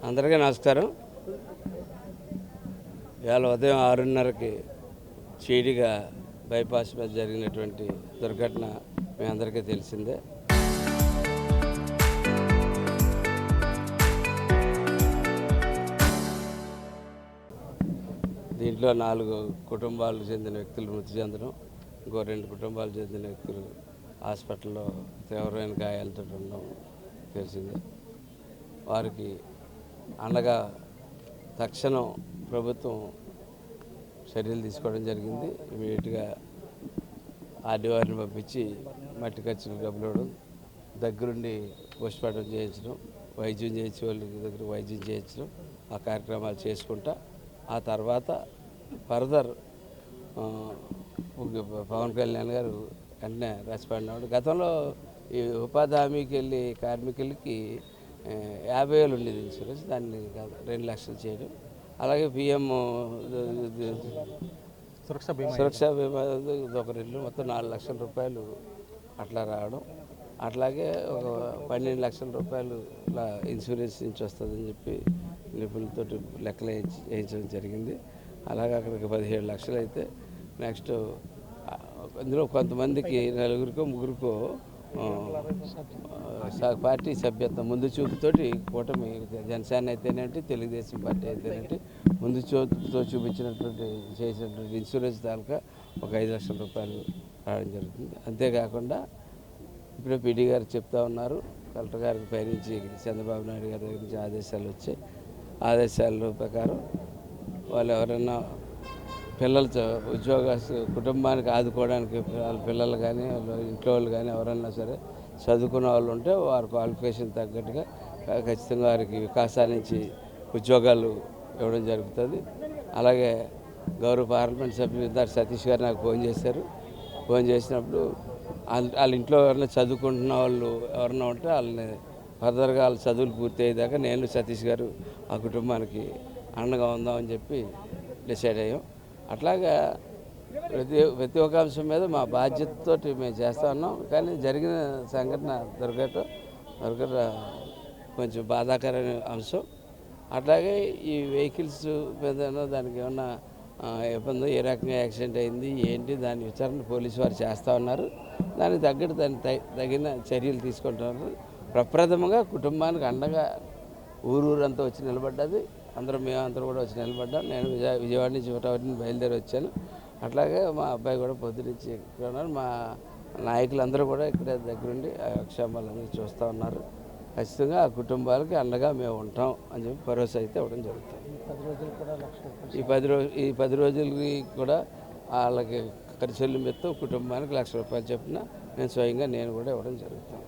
అందరికీ నమస్కారం. ఇవాళ ఉదయం 6:30కి చీడిగా బైపాస్ మీద జరిగినటువంటి దుర్ఘటన మీ అందరికీ తెలిసిందే. దీంట్లో 4 కుటుంబాలకు చెందిన వ్యక్తులు మృతి చెందడం, ఇంకో 2 కుటుంబాలకు చెందిన వ్యక్తులు హాస్పిటల్లో తీవ్రమైన గాయాలతో ఉండడం తెలిసిందే. వారికి అండగా తక్షణం ప్రభుత్వం చర్యలు తీసుకోవడం జరిగింది. ఇమీడియట్గా ఆర్డీఓని పంపించి మట్టి ఖర్చులు డబ్బులు ఇవ్వడం, దగ్గరుండి పోస్ట్మార్టం చేయించడం, వైద్యం చేయించే వాళ్ళ దగ్గర వైద్యం చేయించడం, ఆ కార్యక్రమాలు చేసుకుంటా ఆ తర్వాత ఫర్దర్ పవన్ కళ్యాణ్ గారు వెంటనే రెస్పాండ్ అవ్వడం. గతంలో ఈ ఉపాధి హామీకి వెళ్ళి కార్మికులకి 50,000 ఉండేది ఇన్సూరెన్స్, దాన్ని 2 లక్షలు చేయడం. అలాగే పిఎం సురక్ష బీమా ఒక 2 మొత్తం 4 లక్షల రూపాయలు అట్లా రావడం. అట్లాగే ఒక 12 లక్షల రూపాయలు ఇన్సూరెన్స్ నుంచి వస్తుందని చెప్పి నిపుణులతో లెక్కలు వేయించడం జరిగింది. అలాగే అక్కడికి 17 లక్షలు అయితే నెక్స్ట్ ఇందులో కొంతమందికి 4 ముగ్గురికో పార్టీ సభ్యత్వం ముందు చూపుతోటి కూటమి జనసేన అయితేనేంటి, తెలుగుదేశం పార్టీ అయితేనేంటి ముందు చూపుతో చూపించినటువంటి చేసినటువంటి ఇన్సూరెన్స్ తాలూకా ఒక 5 లక్షల రూపాయలు రావడం జరుగుతుంది. అంతేకాకుండా ఇప్పుడే పీడీ గారు చెప్తా ఉన్నారు, కలెక్టర్ గారికి పైనుంచి చంద్రబాబు నాయుడు గారి దగ్గర నుంచి ఆదేశాలు వచ్చాయి. ఆదేశాల ప్రకారం వాళ్ళు ఎవరైనా పిల్లలతో కుటుంబానికి ఆదుకోవడానికి వాళ్ళ పిల్లలు కానీ వాళ్ళ ఇంట్లో వాళ్ళు కానీ ఎవరన్నా సరే చదువుకున్న వాళ్ళు ఉంటే వారి క్వాలిఫికేషన్ తగ్గట్టుగా ఖచ్చితంగా వారికి వికాసాన్నించి ఉద్యోగాలు ఇవ్వడం జరుగుతుంది. అలాగే గౌరవ పార్లమెంట్ సభ్యులు సతీష్ గారు నాకు ఫోన్ చేశారు. ఫోన్ చేసినప్పుడు వాళ్ళ ఇంట్లో ఎవరైనా చదువుకుంటున్న వాళ్ళు ఎవరైనా ఉంటే వాళ్ళని ఫర్దర్గా వాళ్ళ చదువులు పూర్తి అయ్యేదాకా నేను సతీష్ గారు ఆ కుటుంబానికి అండగా ఉందామని చెప్పి డిసైడ్ అయ్యాం. అట్లాగా ప్రతి ఒక్క అంశం మీద మా బాధ్యతతో మేము చేస్తూ ఉన్నాం. కానీ జరిగిన సంఘటన దుర్ఘటన కొంచెం బాధాకరమైన అంశం. అట్లాగే ఈ వెహికల్స్ మీద దానికి ఏమన్నా ఇబ్బంది, ఏ రకంగా యాక్సిడెంట్ అయింది ఏంటి దాని విచారణ పోలీసు వారు చేస్తూ ఉన్నారు. దానికి తగ్గట్టు తగిన చర్యలు తీసుకుంటున్నారు. ప్రప్రథమంగా కుటుంబానికి అండగా ఊరంతా వచ్చి నిలబడ్డది. మేమందరూ కూడా వచ్చి నిలబడ్డాం. నేను విజయవాడ నుంచి ఒకటి బయలుదేరి వచ్చాను. అట్లాగే మా అబ్బాయి కూడా పొద్దునుంచి ఇక్కడ ఉన్నారు. మా నాయకులందరూ కూడా ఇక్కడ దగ్గరుండి ఆ క్షేమాలన్నీ చూస్తూ ఉన్నారు. ఖచ్చితంగా ఆ కుటుంబాలకి అండగా మేము ఉంటాం అని చెప్పి భరోసా అయితే ఇవ్వడం జరుగుతుంది. ఈ 10 రోజులకి కూడా వాళ్ళకి ఖర్చులు మెత్తం కుటుంబానికి 1,00,000 రూపాయలు చెప్పిన నేను స్వయంగా కూడా ఇవ్వడం జరుగుతుంది.